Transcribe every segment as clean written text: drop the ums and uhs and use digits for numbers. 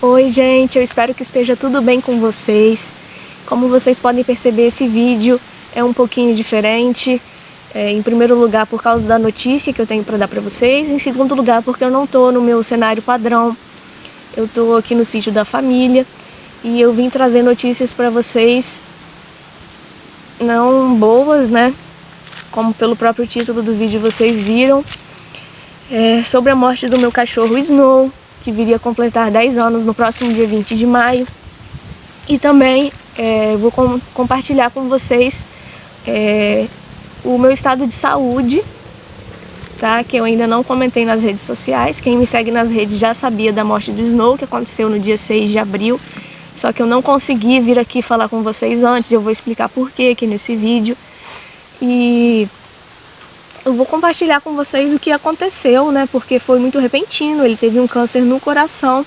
Oi gente, eu espero que esteja tudo bem com vocês. Como vocês podem perceber, esse vídeo é um pouquinho diferente. Em primeiro lugar, por causa da notícia que eu tenho para dar para vocês. Em segundo lugar, porque eu não estou no meu cenário padrão. Eu estou aqui no sítio da família e eu vim trazer notícias para vocês não boas, né? Como pelo próprio título do vídeo vocês viram. Sobre a morte do meu cachorro Snow, que viria a completar 10 anos no próximo dia 20 de maio. E também vou compartilhar com vocês o meu estado de saúde, tá? Que eu ainda não comentei nas redes sociais. Quem me segue nas redes já sabia da morte do Snow, que aconteceu no dia 6 de abril. Só que eu não consegui vir aqui falar com vocês antes. Eu vou explicar por quê aqui nesse vídeo. E eu vou compartilhar com vocês o que aconteceu, né? Porque foi muito repentino, ele teve um câncer no coração.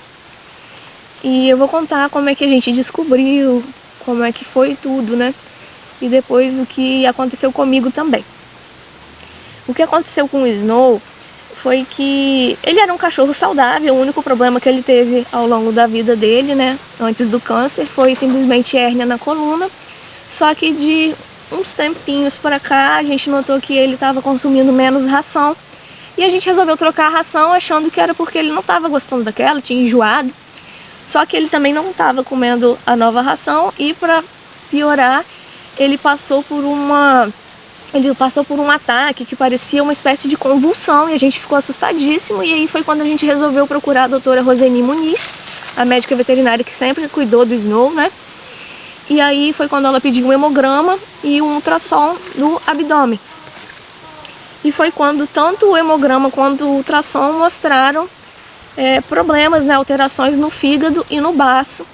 E eu vou contar como é que a gente descobriu, como é que foi tudo, né? E depois o que aconteceu comigo também. O que aconteceu com o Snow foi que ele era um cachorro saudável. O único problema que ele teve ao longo da vida dele, né, antes do câncer, foi simplesmente hérnia na coluna. Só que de uns tempinhos para cá, a gente notou que ele estava consumindo menos ração. E a gente resolveu trocar a ração, achando que era porque ele não estava gostando daquela, tinha enjoado. Só que ele também não estava comendo a nova ração e, para piorar, ele passou por um ataque que parecia uma espécie de convulsão e a gente ficou assustadíssimo. E aí foi quando a gente resolveu procurar a doutora Roseni Muniz, a médica veterinária que sempre cuidou do Snow, né? E aí foi quando ela pediu um hemograma e um ultrassom no abdômen. E foi quando tanto o hemograma quanto o ultrassom mostraram problemas, né, alterações no fígado e no baço.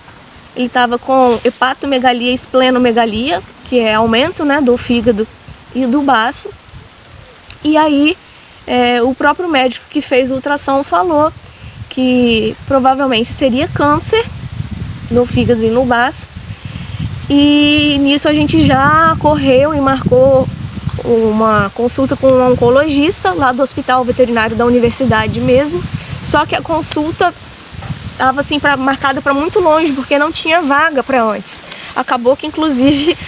Ele estava com hepatomegalia e esplenomegalia, que é aumento, né, do fígado e do baço. E aí o próprio médico que fez o ultrassom falou que provavelmente seria câncer no fígado e no baço. E nisso a gente já correu e marcou uma consulta com um oncologista lá do hospital veterinário da universidade mesmo. Só que a consulta estava assim, marcada para muito longe, porque não tinha vaga para antes. Acabou que inclusive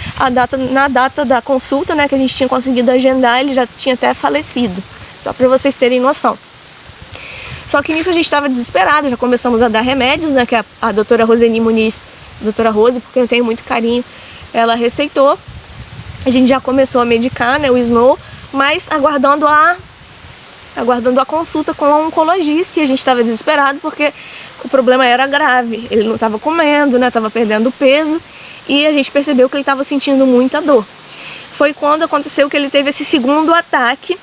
na data da consulta, né, que a gente tinha conseguido agendar, ele já tinha até falecido. Só para vocês terem noção. Só que nisso a gente estava desesperado, já começamos a dar remédios, né, que a doutora Roseni Muniz, doutora Rose, porque eu tenho muito carinho, ela receitou. A gente já começou a medicar, né, o Snow, mas aguardando a consulta com a oncologista. E a gente estava desesperado porque o problema era grave. Ele não estava comendo, né, estava perdendo peso e a gente percebeu que ele estava sentindo muita dor. Foi quando aconteceu que ele teve esse segundo ataque,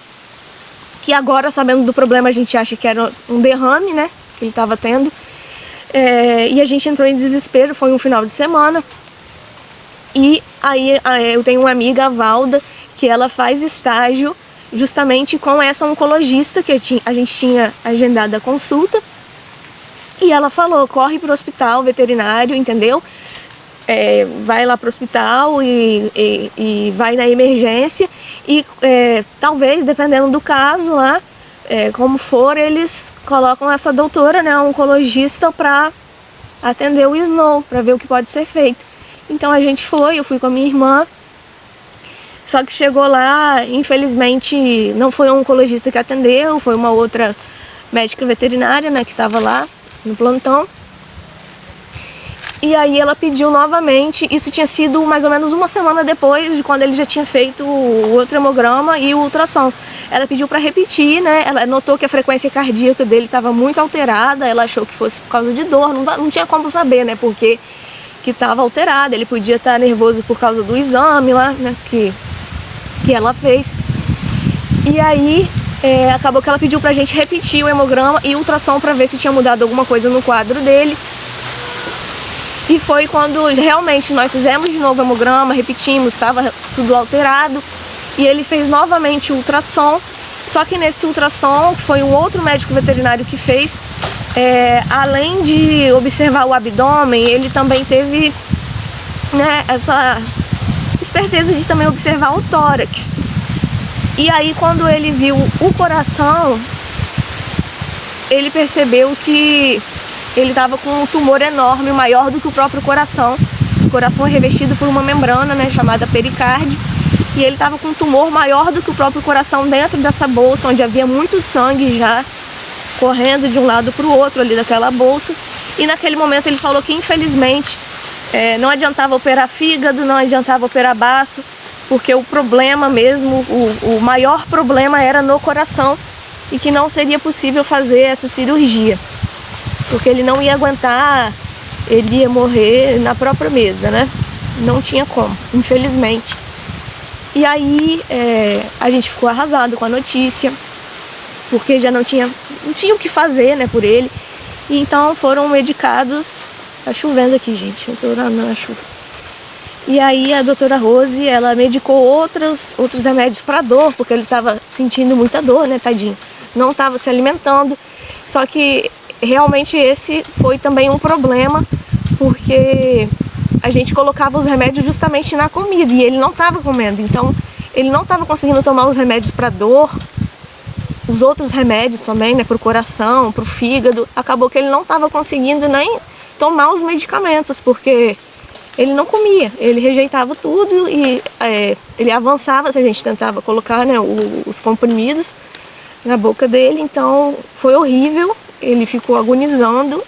que agora, sabendo do problema, a gente acha que era um derrame, né, que ele estava tendo. E a gente entrou em desespero. Foi um final de semana. E aí eu tenho uma amiga, a Valda, que ela faz estágio justamente com essa oncologista que a gente tinha agendado a consulta. E ela falou: corre para o hospital veterinário, entendeu? Vai lá para o hospital e vai na emergência. E talvez, dependendo do caso lá, como for, eles colocam essa doutora, né, a oncologista, para atender o Snow, para ver o que pode ser feito. Então a gente foi, eu fui com a minha irmã. Só que chegou lá, infelizmente, não foi a oncologista que atendeu, foi uma outra médica veterinária, né, que estava lá no plantão. E aí ela pediu novamente. Isso tinha sido mais ou menos uma semana depois de quando ele já tinha feito o outro hemograma e o ultrassom. Ela pediu para repetir, né? Ela notou que a frequência cardíaca dele estava muito alterada. Ela achou que fosse por causa de dor. Não tinha como saber, né? Porque que estava alterada. Ele podia estar nervoso por causa do exame lá, né, que ela fez. E aí acabou que ela pediu pra gente repetir o hemograma e o ultrassom para ver se tinha mudado alguma coisa no quadro dele. E foi quando realmente nós fizemos de novo o hemograma, repetimos, estava tudo alterado. E ele fez novamente o ultrassom. Só que nesse ultrassom, que foi um outro médico veterinário que fez, além de observar o abdômen, ele também teve, né, essa esperteza de também observar o tórax. E aí, quando ele viu o coração, ele percebeu que ele estava com um tumor enorme, maior do que o próprio coração. O coração é revestido por uma membrana, né, chamada pericárdio. E ele estava com um tumor maior do que o próprio coração dentro dessa bolsa, onde havia muito sangue já correndo de um lado para o outro ali daquela bolsa. E naquele momento ele falou que infelizmente não adiantava operar fígado, não adiantava operar baço, porque o problema mesmo, o maior problema era no coração e que não seria possível fazer essa cirurgia, porque ele não ia aguentar, ele ia morrer na própria mesa, né? Não tinha como, infelizmente. E aí a gente ficou arrasado com a notícia, porque já não tinha o que fazer, né, por ele. E então foram medicados. Tá chovendo aqui, gente, eu tô na chuva. E aí a doutora Rose, ela medicou outros remédios para dor, porque ele estava sentindo muita dor, né, tadinho. Não estava se alimentando. Só que realmente esse foi também um problema, porque a gente colocava os remédios justamente na comida e ele não estava comendo. Então ele não estava conseguindo tomar os remédios para dor, os outros remédios também, né, para o coração, para o fígado. Acabou que ele não estava conseguindo nem tomar os medicamentos, porque ele não comia, ele rejeitava tudo e ele avançava se a gente tentava colocar, né, os comprimidos na boca dele. Então foi horrível, ele ficou agonizando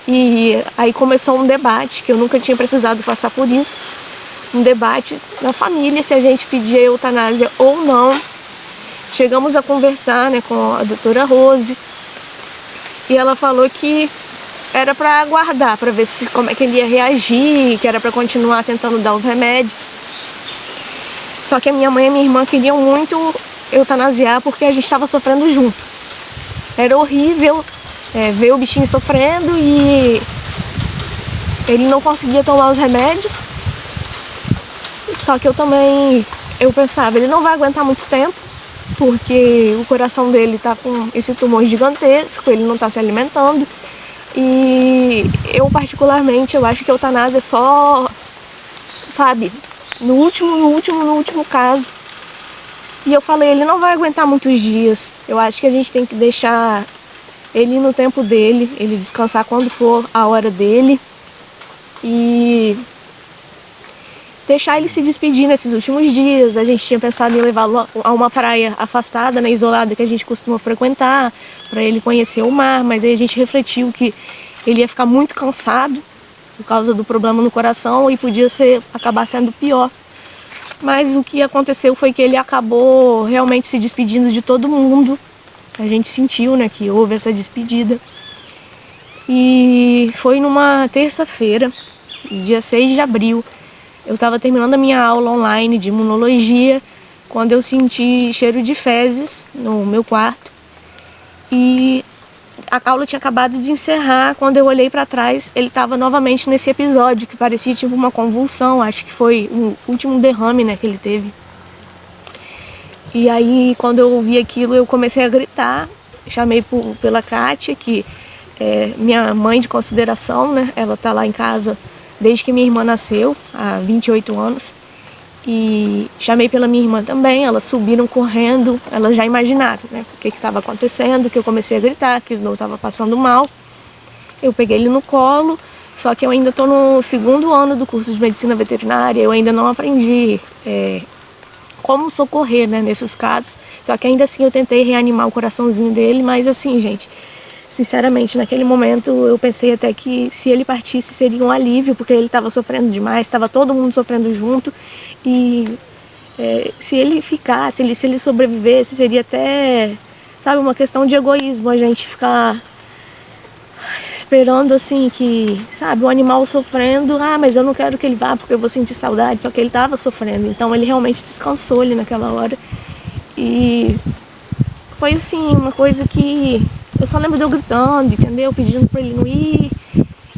e aí começou um debate, que eu nunca tinha precisado passar por isso, um debate na família se a gente pedia eutanásia ou não. Chegamos a conversar, né, com a doutora Rose e ela falou que era para aguardar, para ver como é que ele ia reagir, que era para continuar tentando dar os remédios. Só que a minha mãe e a minha irmã queriam muito eutanasiar porque a gente estava sofrendo junto. Era horrível ver o bichinho sofrendo e ele não conseguia tomar os remédios. Só que eu pensava, ele não vai aguentar muito tempo, porque o coração dele está com esse tumor gigantesco, ele não está se alimentando. E eu particularmente, eu acho que a eutanásia é só, sabe, no último caso. E eu falei, ele não vai aguentar muitos dias. Eu acho que a gente tem que deixar ele no tempo dele, ele descansar quando for a hora dele. E deixar ele se despedir nesses últimos dias. A gente tinha pensado em levá-lo a uma praia afastada, né, isolada, que a gente costuma frequentar, para ele conhecer o mar, mas aí a gente refletiu que ele ia ficar muito cansado por causa do problema no coração e podia acabar sendo pior. Mas o que aconteceu foi que ele acabou realmente se despedindo de todo mundo. A gente sentiu, né, que houve essa despedida. E foi numa terça-feira, dia 6 de abril. Eu estava terminando a minha aula online de imunologia quando eu senti cheiro de fezes no meu quarto. E a aula tinha acabado de encerrar. Quando eu olhei para trás, ele estava novamente nesse episódio que parecia tipo uma convulsão. Acho que foi o último derrame, né, que ele teve. E aí, quando eu ouvi aquilo, eu comecei a gritar. Chamei pela Kátia, que é minha mãe de consideração, né? Ela tá lá em casa desde que minha irmã nasceu, há 28 anos. E chamei pela minha irmã também, elas subiram correndo, elas já imaginaram, né, o que estava acontecendo, que eu comecei a gritar, que o Snow estava passando mal. Eu peguei ele no colo, só que eu ainda estou no 2º ano do curso de medicina veterinária, eu ainda não aprendi como socorrer, né, nesses casos. Só que ainda assim eu tentei reanimar o coraçãozinho dele, mas assim, gente, sinceramente, naquele momento eu pensei até que se ele partisse seria um alívio, porque ele estava sofrendo demais, estava todo mundo sofrendo junto. E se ele ficasse, se ele sobrevivesse, seria até, sabe, uma questão de egoísmo a gente ficar esperando assim que, sabe, o animal sofrendo, mas eu não quero que ele vá porque eu vou sentir saudade, só que ele estava sofrendo, então ele realmente descansou ali naquela hora. E foi assim, uma coisa que eu só lembro de eu gritando, entendeu? Pedindo pra ele não ir.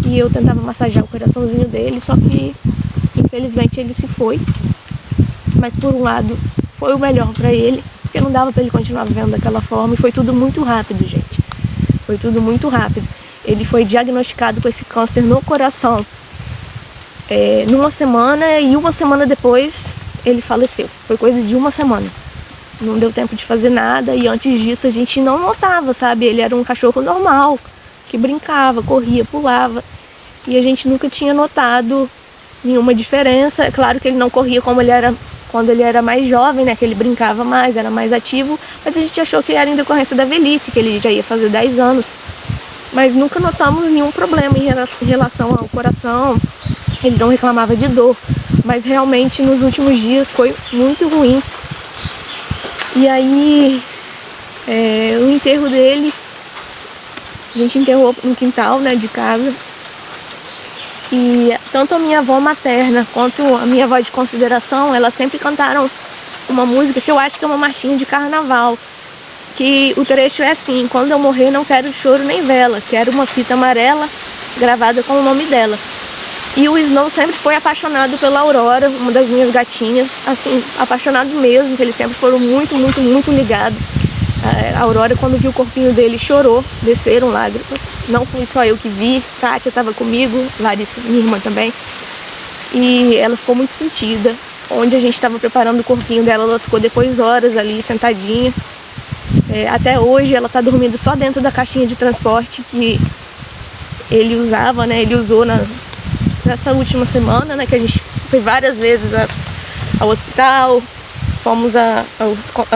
E eu tentava massagear o coraçãozinho dele, só que infelizmente ele se foi. Mas por um lado foi o melhor pra ele, porque não dava pra ele continuar vivendo daquela forma. E foi tudo muito rápido, gente. Foi tudo muito rápido. Ele foi diagnosticado com esse câncer no coração numa semana, e uma semana depois ele faleceu. Foi coisa de uma semana. Não deu tempo de fazer nada, e antes disso a gente não notava, sabe? Ele era um cachorro normal, que brincava, corria, pulava. E a gente nunca tinha notado nenhuma diferença. É claro que ele não corria como ele era quando ele era mais jovem, né? Que ele brincava mais, era mais ativo. Mas a gente achou que era em decorrência da velhice, que ele já ia fazer 10 anos. Mas nunca notamos nenhum problema em relação ao coração. Ele não reclamava de dor. Mas realmente nos últimos dias foi muito ruim. E aí, o enterro dele, a gente enterrou no quintal, né, de casa. E tanto a minha avó materna quanto a minha avó de consideração, elas sempre cantaram uma música que eu acho que é uma marchinha de carnaval. Que o trecho é assim: quando eu morrer não quero choro nem vela, quero uma fita amarela gravada com o nome dela. E o Snow sempre foi apaixonado pela Aurora, uma das minhas gatinhas, assim, apaixonado mesmo, que eles sempre foram muito, muito, muito ligados. A Aurora, quando viu o corpinho dele, chorou, desceram lágrimas. Não fui só eu que vi, Kátia estava comigo, Larissa, minha irmã também. E ela ficou muito sentida. Onde a gente estava preparando o corpinho dela, ela ficou depois horas ali, sentadinha. Até hoje ela está dormindo só dentro da caixinha de transporte que ele usava, né? Ele usou nessa última semana, né? Que a gente foi várias vezes ao hospital, fomos a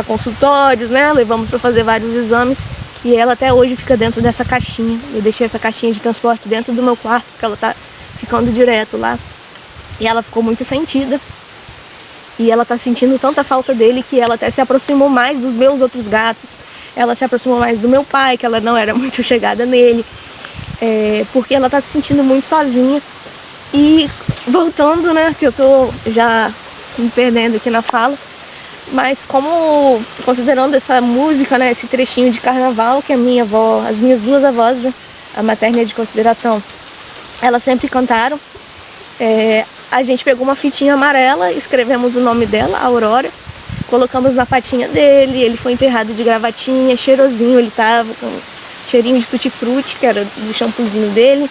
consultórios, né? Levamos para fazer vários exames e ela até hoje fica dentro dessa caixinha. Eu deixei essa caixinha de transporte dentro do meu quarto porque ela tá ficando direto lá. E ela ficou muito sentida. E ela tá sentindo tanta falta dele que ela até se aproximou mais dos meus outros gatos. Ela se aproximou mais do meu pai, que ela não era muito chegada nele. Porque ela tá se sentindo muito sozinha. E voltando, né, que eu tô já me perdendo aqui na fala. Mas como, considerando essa música, né, esse trechinho de carnaval que a minha avó, as minhas duas avós, né, a materna e a de consideração, elas sempre cantaram. A gente pegou uma fitinha amarela, escrevemos o nome dela, Aurora, colocamos na patinha dele, ele foi enterrado de gravatinha, cheirosinho, ele tava com cheirinho de tutti-frutti, que era do shampoozinho dele.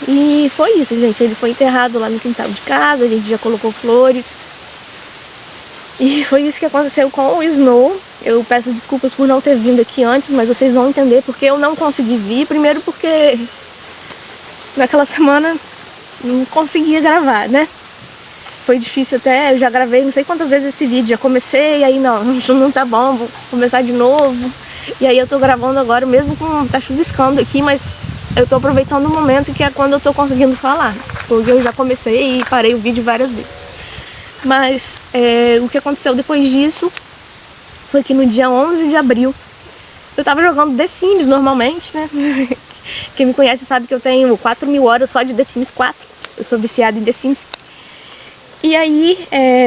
E foi isso, gente, ele foi enterrado lá no quintal de casa, a gente já colocou flores. E foi isso que aconteceu com o Snow. Eu peço desculpas por não ter vindo aqui antes, mas vocês vão entender porque eu não consegui vir. Primeiro porque naquela semana não conseguia gravar, né? Foi difícil até, eu já gravei não sei quantas vezes esse vídeo, já comecei, e aí não tá bom, vou começar de novo. E aí eu tô gravando agora, mesmo com tá chuviscando aqui, mas eu tô aproveitando o momento que é quando eu tô conseguindo falar. Porque eu já comecei e parei o vídeo várias vezes. Mas o que aconteceu depois disso foi que no dia 11 de abril eu tava jogando The Sims normalmente, né? Quem me conhece sabe que eu tenho 4.000 horas só de The Sims 4. Eu sou viciada em The Sims. E aí,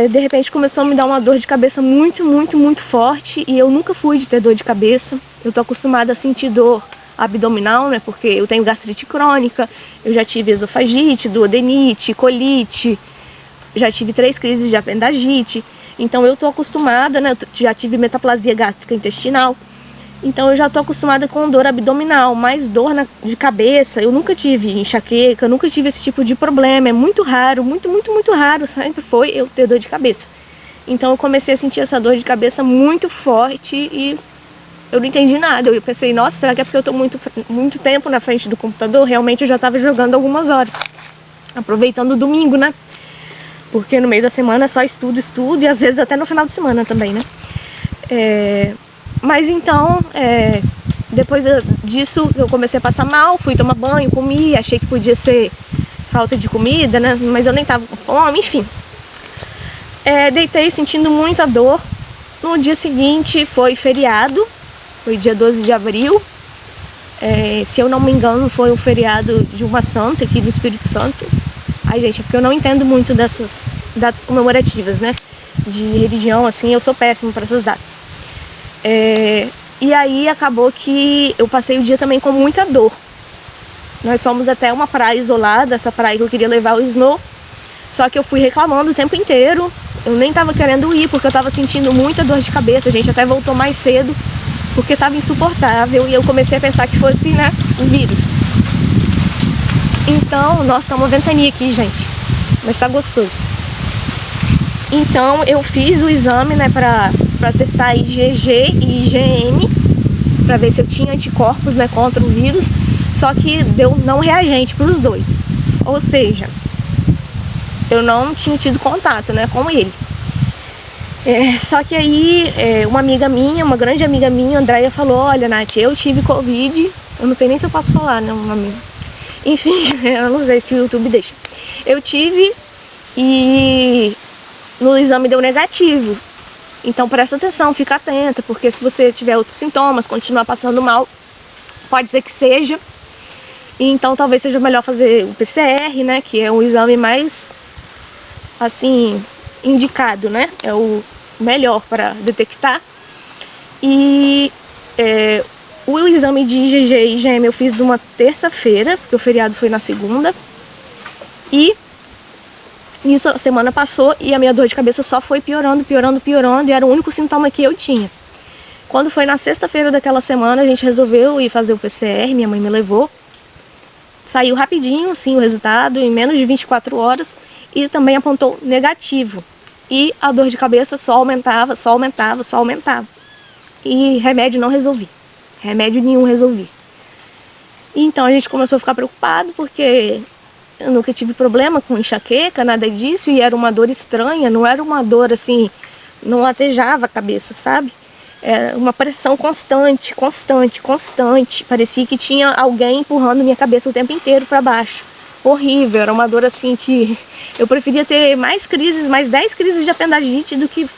de repente começou a me dar uma dor de cabeça muito, muito, muito forte. E eu nunca fui de ter dor de cabeça. Eu tô acostumada a sentir dor abdominal, né? Porque eu tenho gastrite crônica, eu já tive esofagite, duodenite, colite, já tive 3 crises de apendicite. Então eu tô acostumada, né? Eu já tive metaplasia gástrica intestinal. Então eu já tô acostumada com dor abdominal, mas dor de cabeça eu nunca tive, enxaqueca, eu nunca tive esse tipo de problema. É muito raro, muito, muito, muito raro, sempre foi eu ter dor de cabeça. Então eu comecei a sentir essa dor de cabeça muito forte e eu não entendi nada. Eu pensei, nossa, será que é porque eu tô muito tempo na frente do computador? Realmente eu já tava jogando algumas horas, aproveitando o domingo, né? Porque no meio da semana é só estudo e às vezes até no final de semana também, né? Mas então, depois disso eu comecei a passar mal, fui tomar banho, comi, achei que podia ser falta de comida, né? Mas eu nem tava com fome, enfim. Deitei sentindo muita dor. No dia seguinte foi feriado, foi dia 12 de abril. Se eu não me engano, foi um feriado de uma santa aqui do Espírito Santo. Ai, gente, é porque eu não entendo muito dessas datas comemorativas, né? De religião, assim, eu sou péssima para essas datas. E aí acabou que eu passei o dia também com muita dor. Nós fomos até uma praia isolada, essa praia que eu queria levar o Snow. Só que eu fui reclamando o tempo inteiro. Eu nem tava querendo ir porque eu tava sentindo muita dor de cabeça. A gente até voltou mais cedo porque tava insuportável. E eu comecei a pensar que fosse, né, um vírus. Então, nossa, tá uma ventania aqui, gente. Mas tá gostoso. Então eu fiz o exame, né, pra testar IgG e IgM. para ver se eu tinha anticorpos, né, contra o vírus, só que deu não reagente para os dois. Ou seja, eu não tinha tido contato, né, com ele. Só que aí uma amiga minha, uma grande amiga minha, Andréia, falou: olha, Nath, eu tive Covid, eu não sei nem se eu posso falar, né, um amigo. Enfim, eu não sei se o YouTube deixa. Eu tive e no exame deu negativo. Então presta atenção, fica atenta, porque se você tiver outros sintomas, continuar passando mal, pode ser que seja. E então talvez seja melhor fazer o PCR, né, que é o exame mais, assim, indicado, né, é o melhor para detectar. E o exame de IgG e IgM eu fiz numa terça-feira, porque o feriado foi na segunda. E nisso a semana passou e a minha dor de cabeça só foi piorando, piorando, piorando, e era o único sintoma que eu tinha. Quando foi na sexta-feira daquela semana, a gente resolveu ir fazer o PCR, minha mãe me levou. Saiu rapidinho, sim, o resultado, em menos de 24 horas, e também apontou negativo. E a dor de cabeça só aumentava, só aumentava, só aumentava. E remédio não resolvi. Remédio nenhum resolvi. Então a gente começou a ficar preocupado, porque eu nunca tive problema com enxaqueca, nada disso, e era uma dor estranha, não era uma dor assim, não latejava a cabeça, sabe? Era uma pressão constante, constante, constante. Parecia que tinha alguém empurrando minha cabeça o tempo inteiro para baixo. Horrível, era uma dor assim que eu preferia ter mais crises, mais 10 crises de apendicite do que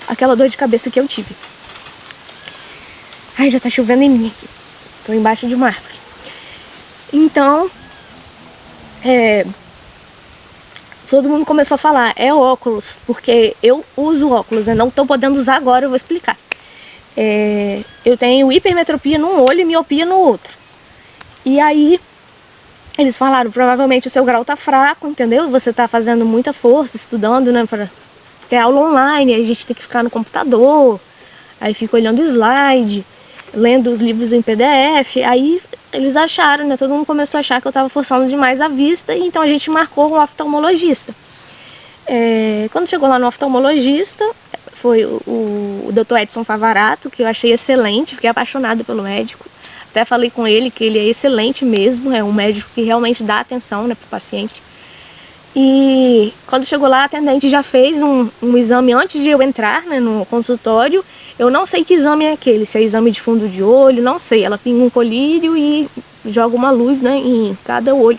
aquela dor de cabeça que eu tive. Ai, já tá chovendo em mim aqui. Tô embaixo de uma árvore. Então, todo mundo começou a falar, é óculos, porque eu uso óculos, eu não tô podendo usar agora, eu vou explicar. Eu tenho hipermetropia num olho e miopia no outro. E aí, eles falaram, provavelmente o seu grau tá fraco, entendeu? Você tá fazendo muita força, estudando, né? Porque é aula online, aí a gente tem que ficar no computador, aí fica olhando o slide, lendo os livros em PDF, aí eles acharam, né? Todo mundo começou a achar que eu tava forçando demais a vista, e então a gente marcou um oftalmologista. Quando chegou lá no oftalmologista, foi o Dr. Edson Favarato, que eu achei excelente, fiquei apaixonada pelo médico. Até falei com ele que ele é excelente mesmo, é um médico que realmente dá atenção, né, para o paciente. E quando chegou lá, a atendente já fez um exame antes de eu entrar, né, no consultório. Eu não sei que exame é aquele, se é exame de fundo de olho, não sei. Ela pinga um colírio e joga uma luz, né, em cada olho.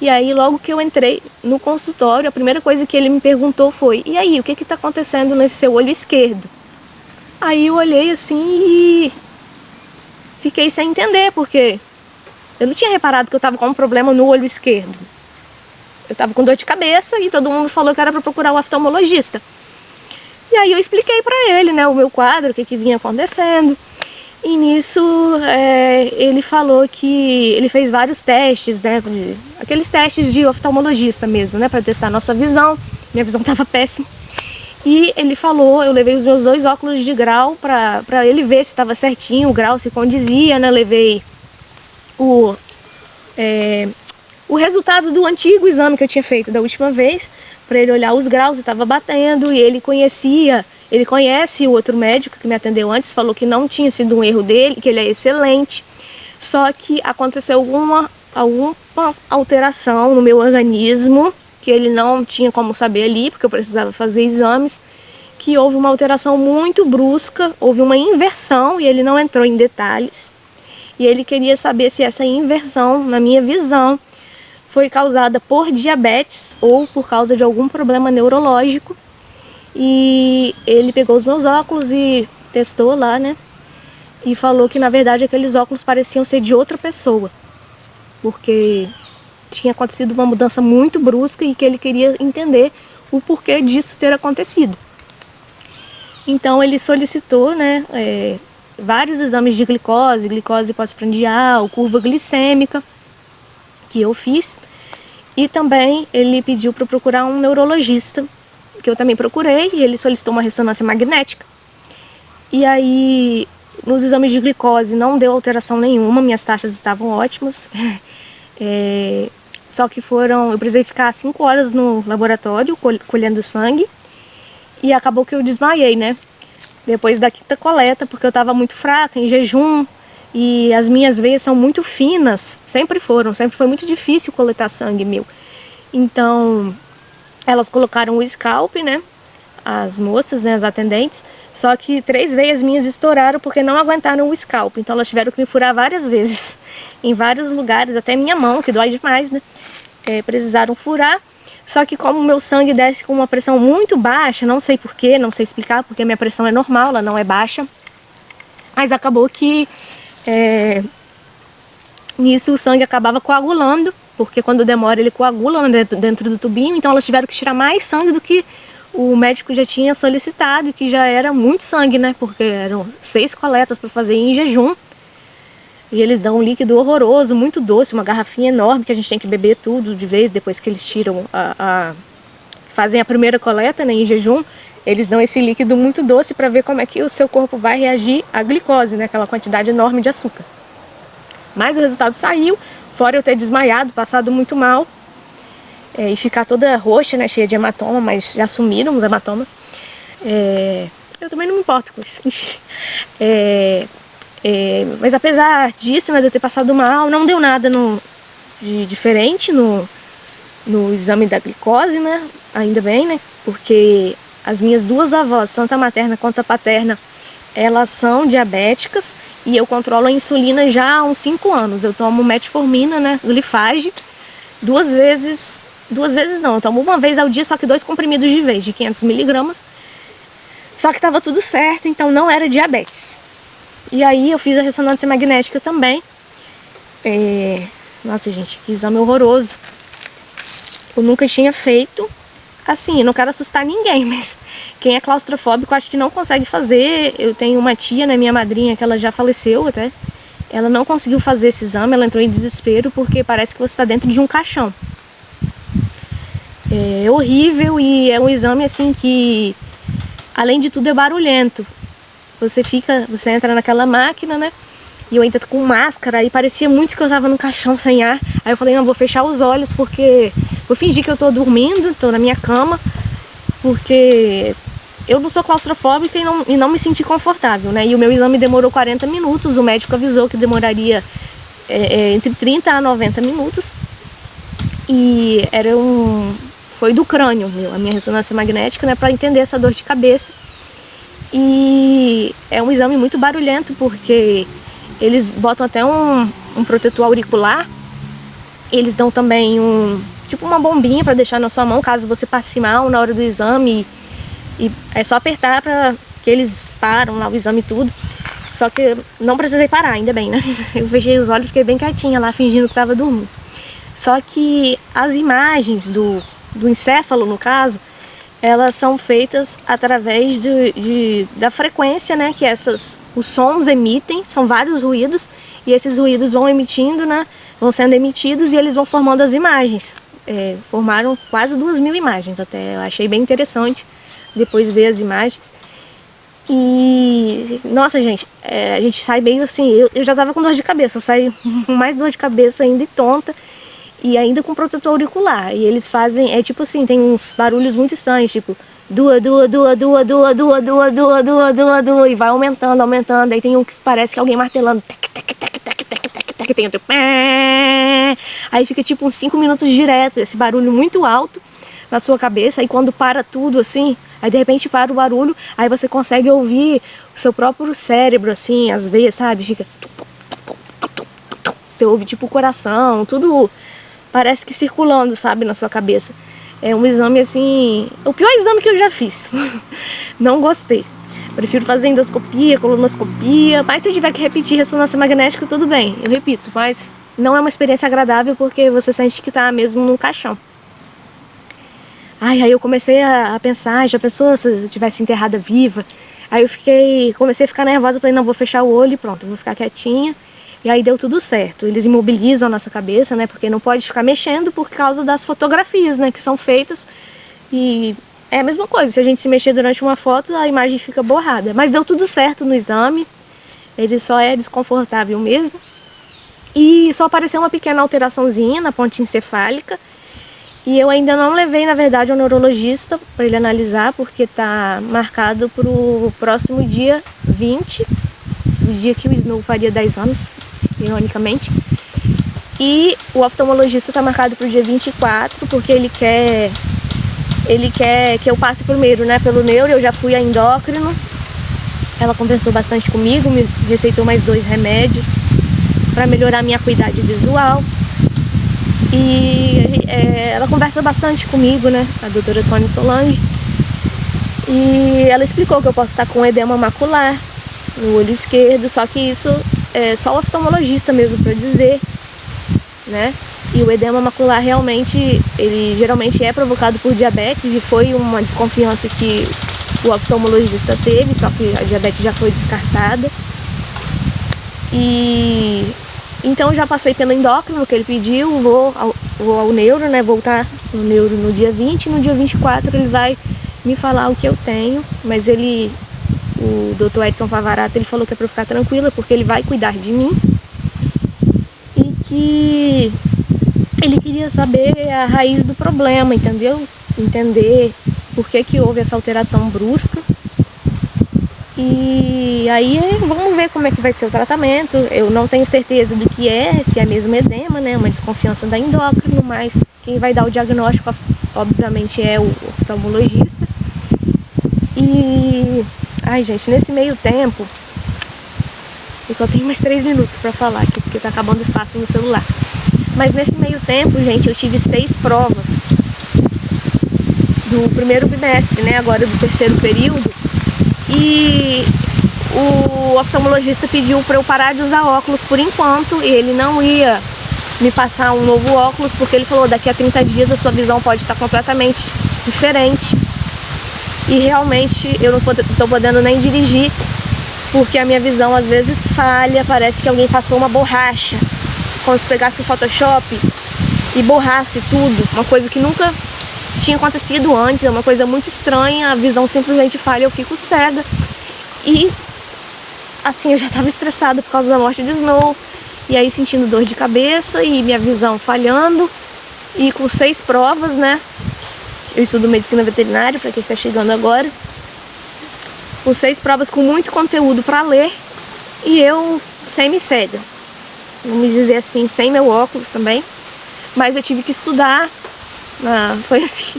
E aí, logo que eu entrei no consultório, a primeira coisa que ele me perguntou foi: e aí, o que está acontecendo nesse seu olho esquerdo? Aí eu olhei assim e fiquei sem entender, porque eu não tinha reparado que eu estava com um problema no olho esquerdo. Eu estava com dor de cabeça e todo mundo falou que era para procurar o oftalmologista. E aí eu expliquei para ele, né, o meu quadro, o que vinha acontecendo. E nisso ele falou que ele fez vários testes, né, aqueles testes de oftalmologista mesmo, né, para testar a nossa visão. Minha visão estava péssima. E ele falou, eu levei os meus 2 óculos de grau para ele ver se estava certinho, o grau se condizia, né? Levei o resultado do antigo exame que eu tinha feito da última vez, para ele olhar os graus, estava batendo, e ele conhece o outro médico que me atendeu antes, falou que não tinha sido um erro dele, que ele é excelente, só que aconteceu alguma alteração no meu organismo, que ele não tinha como saber ali, porque eu precisava fazer exames, que houve uma alteração muito brusca, houve uma inversão, e ele não entrou em detalhes. E ele queria saber se essa inversão, na minha visão, foi causada por diabetes ou por causa de algum problema neurológico. E ele pegou os meus óculos e testou lá, né? E falou que, na verdade, aqueles óculos pareciam ser de outra pessoa, porque tinha acontecido uma mudança muito brusca e que ele queria entender o porquê disso ter acontecido. Então ele solicitou, né, vários exames de glicose pós-prandial, curva glicêmica, que eu fiz. E também ele pediu para procurar um neurologista, que eu também procurei, e ele solicitou uma ressonância magnética. E aí, nos exames de glicose não deu alteração nenhuma, minhas taxas estavam ótimas. Só que eu precisei ficar 5 horas no laboratório colhendo sangue, e acabou que eu desmaiei, né? depois da quinta coleta, porque eu estava muito fraca, em jejum, e as minhas veias são muito finas, sempre foi muito difícil coletar sangue meu. Então, elas colocaram o scalp, né, as moças, né, as atendentes, só que 3 veias minhas estouraram porque não aguentaram o scalp, então elas tiveram que me furar várias vezes, em vários lugares, até minha mão, que dói demais, né, precisaram furar. Só que como o meu sangue desce com uma pressão muito baixa, não sei porquê, não sei explicar, porque minha pressão é normal, ela não é baixa. Mas acabou que nisso o sangue acabava coagulando, porque quando demora ele coagula dentro do tubinho, então elas tiveram que tirar mais sangue do que o médico já tinha solicitado, que já era muito sangue, né? Porque eram 6 coletas para fazer em jejum. E eles dão um líquido horroroso, muito doce, uma garrafinha enorme que a gente tem que beber tudo de vez depois que eles tiram fazem a primeira coleta, né, em jejum. Eles dão esse líquido muito doce para ver como é que o seu corpo vai reagir à glicose, né, aquela quantidade enorme de açúcar. Mas o resultado saiu, fora eu ter desmaiado, passado muito mal e ficar toda roxa, né, cheia de hematoma, mas já sumiram os hematomas. Eu também não me importo com isso. Mas apesar disso, né, de eu ter passado mal, não deu nada de diferente no exame da glicose, né? Ainda bem, né? Porque as minhas 2 avós, tanto a materna quanto a paterna, elas são diabéticas e eu controlo a insulina já há uns 5 anos. Eu tomo metformina, né? Glifage, 2 vezes não, eu tomo uma vez ao dia, só que 2 comprimidos de vez, de 500 miligramas. Só que tava tudo certo, então não era diabetes. E aí eu fiz a ressonância magnética também. Nossa, gente, que exame horroroso. Eu nunca tinha feito. Assim, eu não quero assustar ninguém, mas quem é claustrofóbico acho que não consegue fazer. Eu tenho uma tia, né, minha madrinha, que ela já faleceu até. Ela não conseguiu fazer esse exame, ela entrou em desespero porque parece que você está dentro de um caixão. É horrível e é um exame assim que, além de tudo, é barulhento. Você entra naquela máquina, né? E eu entro com máscara e parecia muito que eu tava num caixão sem ar. Aí eu falei, não, vou fechar os olhos porque vou fingir que eu tô dormindo, tô na minha cama, porque eu não sou claustrofóbica e não me senti confortável, né? E o meu exame demorou 40 minutos, o médico avisou que demoraria entre 30 a 90 minutos. E foi do crânio, a minha ressonância magnética, né? Pra entender essa dor de cabeça. E é um exame muito barulhento porque eles botam até um protetor auricular. Eles dão também tipo uma bombinha para deixar na sua mão caso você passe mal na hora do exame. E é só apertar para que eles param lá o exame e tudo. Só que não precisei parar, ainda bem, né? Eu fechei os olhos e fiquei bem quietinha lá, fingindo que estava dormindo. Só que as imagens do encéfalo, no caso, elas são feitas através da frequência, né, que os sons emitem, são vários ruídos, e esses ruídos vão emitindo, né, vão sendo emitidos e eles vão formando as imagens. Formaram quase 2.000 imagens até, eu achei bem interessante depois ver as imagens. E, nossa gente, a gente sai meio assim, eu já tava com dor de cabeça, eu saí com mais dor de cabeça ainda e tonta. E ainda com protetor auricular. E eles fazem, tipo assim, tem uns barulhos muito estranhos, tipo dua, dua, dua, dua, dua, dua, dua, dua, dua, dua, dua, e vai aumentando, aumentando. Aí tem um que parece que alguém martelando, tec, tec, tec, tec, tec, tec, tec, tem outro, aí fica tipo uns 5 minutos direto, esse barulho muito alto na sua cabeça. E quando para tudo assim, aí de repente para o barulho, aí você consegue ouvir o seu próprio cérebro assim, as veias, sabe? Fica, você ouve tipo o coração, tudo parece que circulando, sabe, na sua cabeça. É um exame assim, o pior exame que eu já fiz. Não gostei. Prefiro fazer endoscopia, colonoscopia, mas se eu tiver que repetir ressonância magnética, tudo bem, eu repito. Mas não é uma experiência agradável porque você sente que tá mesmo num caixão. Aí eu comecei a pensar, já pensou se eu tivesse enterrada viva? Aí comecei a ficar nervosa, falei, não, vou fechar o olho e pronto, vou ficar quietinha. E aí deu tudo certo. Eles imobilizam a nossa cabeça, né? Porque não pode ficar mexendo por causa das fotografias, né? Que são feitas. E é a mesma coisa. Se a gente se mexer durante uma foto, a imagem fica borrada. Mas deu tudo certo no exame. Ele só é desconfortável mesmo. E só apareceu uma pequena alteraçãozinha na ponte encefálica. E eu ainda não levei, na verdade, ao neurologista para ele analisar, porque tá marcado para o próximo dia 20, o dia que o Snow faria 10 anos, ironicamente. E o oftalmologista está marcado para o dia 24, porque ele quer que eu passe primeiro, né, pelo neuro. Eu já fui a endócrino, ela conversou bastante comigo, me receitou mais 2 remédios para melhorar minha acuidade visual. E ela conversa bastante comigo, né, a doutora Sônia Solange. E ela explicou que eu posso estar com edema macular no olho esquerdo, só que isso é só o oftalmologista mesmo para dizer, né? E o edema macular realmente, ele geralmente é provocado por diabetes, e foi uma desconfiança que o oftalmologista teve, só que a diabetes já foi descartada. E então eu já passei pelo endócrino que ele pediu, vou ao neuro, né? Voltar no neuro no dia 20, e no dia 24 ele vai me falar o que eu tenho, mas o Dr. Edson Favarato, ele falou que é para eu ficar tranquila, porque ele vai cuidar de mim, e que ele queria saber a raiz do problema, entendeu? Entender por que houve essa alteração brusca. E aí vamos ver como é que vai ser o tratamento. Eu não tenho certeza do que se é mesmo edema, né? Uma desconfiança da endócrino, mas quem vai dar o diagnóstico, obviamente, é o oftalmologista. E ai, gente, nesse meio tempo eu só tenho mais 3 minutos para falar aqui, porque tá acabando o espaço no celular. Mas nesse meio tempo, gente, eu tive 6 provas do primeiro bimestre, né? Agora do terceiro período. E o oftalmologista pediu para eu parar de usar óculos por enquanto, e ele não ia me passar um novo óculos, porque ele falou: daqui a 30 dias a sua visão pode estar completamente diferente. E realmente eu não estou podendo nem dirigir, porque a minha visão às vezes falha, parece que alguém passou uma borracha, como se pegasse o Photoshop e borrasse tudo, uma coisa que nunca tinha acontecido antes, é uma coisa muito estranha, a visão simplesmente falha, eu fico cega. E assim, eu já estava estressada por causa da morte de Snow, e aí sentindo dor de cabeça e minha visão falhando, e com 6 provas, né? Eu estudo medicina veterinária, para quem está chegando agora, com 6 provas com muito conteúdo para ler, e eu semi-cega, vamos dizer assim, sem meu óculos também, mas eu tive que estudar. Foi assim,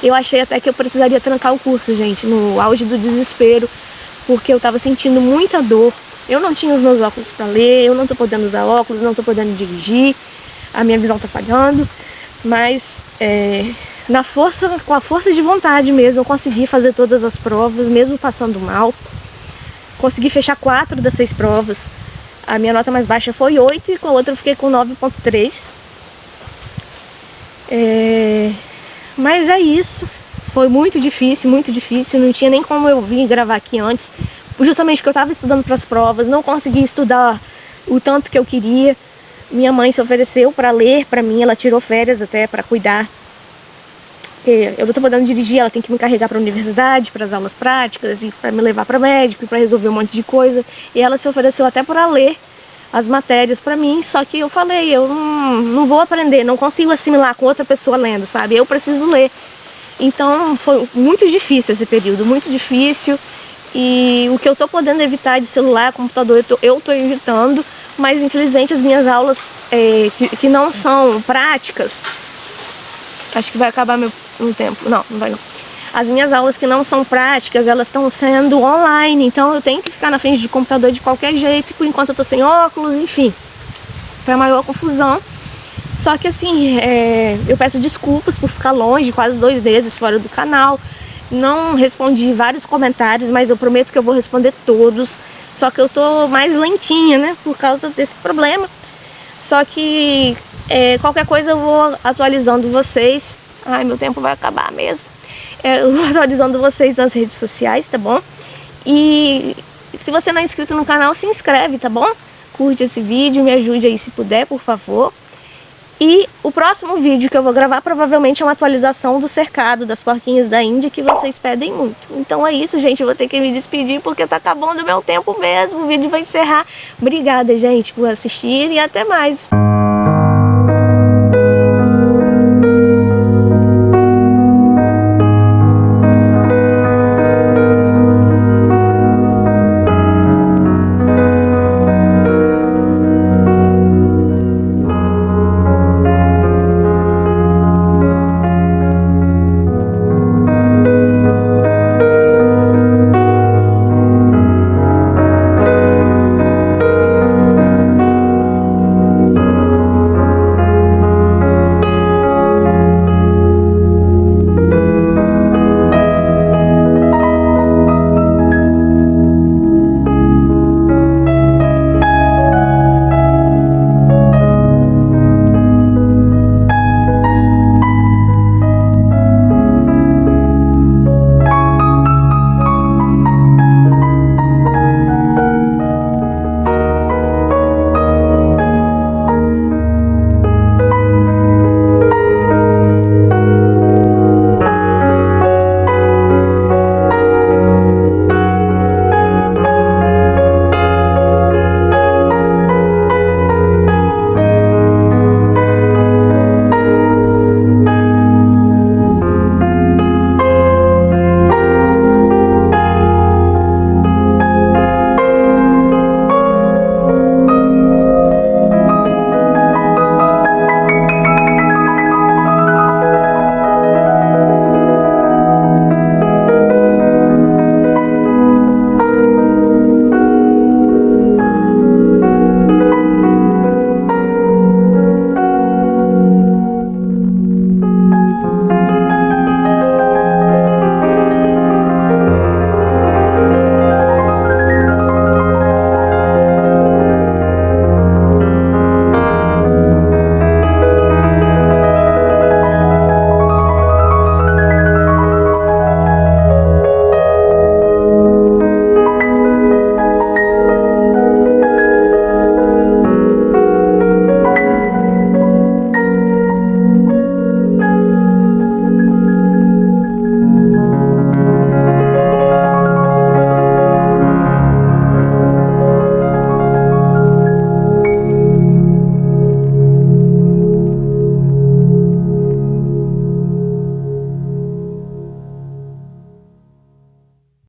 eu achei até que eu precisaria trancar o curso, gente, no auge do desespero, porque eu tava sentindo muita dor. Eu não tinha os meus óculos para ler, eu não tô podendo usar óculos, não tô podendo dirigir, a minha visão tá falhando, mas com a força de vontade mesmo, eu consegui fazer todas as provas, mesmo passando mal. Consegui fechar 4 das 6 provas. A minha nota mais baixa foi 8, e com a outra eu fiquei com 9,3. Mas é isso, foi muito difícil, não tinha nem como eu vir gravar aqui antes, justamente porque eu estava estudando para as provas, não consegui estudar o tanto que eu queria. Minha mãe se ofereceu para ler para mim, ela tirou férias até para cuidar, porque eu não estou podendo dirigir, ela tem que me carregar para a universidade, para as aulas práticas, e para me levar para médico, e para resolver um monte de coisa, e ela se ofereceu até para ler as matérias para mim, só que eu falei, eu não vou aprender, não consigo assimilar com outra pessoa lendo, sabe? Eu preciso ler. Então foi muito difícil esse período, muito difícil, e o que eu tô podendo evitar de celular, computador, eu tô evitando, mas infelizmente as minhas aulas que não são práticas, acho que vai acabar meu tempo, não vai não. As minhas aulas que não são práticas, elas estão sendo online, então eu tenho que ficar na frente do computador de qualquer jeito, e por enquanto eu tô sem óculos, enfim. Foi a maior confusão. Só que assim, eu peço desculpas por ficar longe, quase 2 meses fora do canal. Não respondi vários comentários, mas eu prometo que eu vou responder todos. Só que eu tô mais lentinha, né, por causa desse problema. Só que qualquer coisa eu vou atualizando vocês. Ai, meu tempo vai acabar mesmo. Eu vou atualizando vocês nas redes sociais, tá bom? E se você não é inscrito no canal, se inscreve, tá bom? Curte esse vídeo, me ajude aí se puder, por favor. E o próximo vídeo que eu vou gravar provavelmente é uma atualização do cercado das porquinhas da Índia, que vocês pedem muito. Então é isso, gente, eu vou ter que me despedir porque tá acabando o meu tempo mesmo. O vídeo vai encerrar. Obrigada, gente, por assistir, e até mais.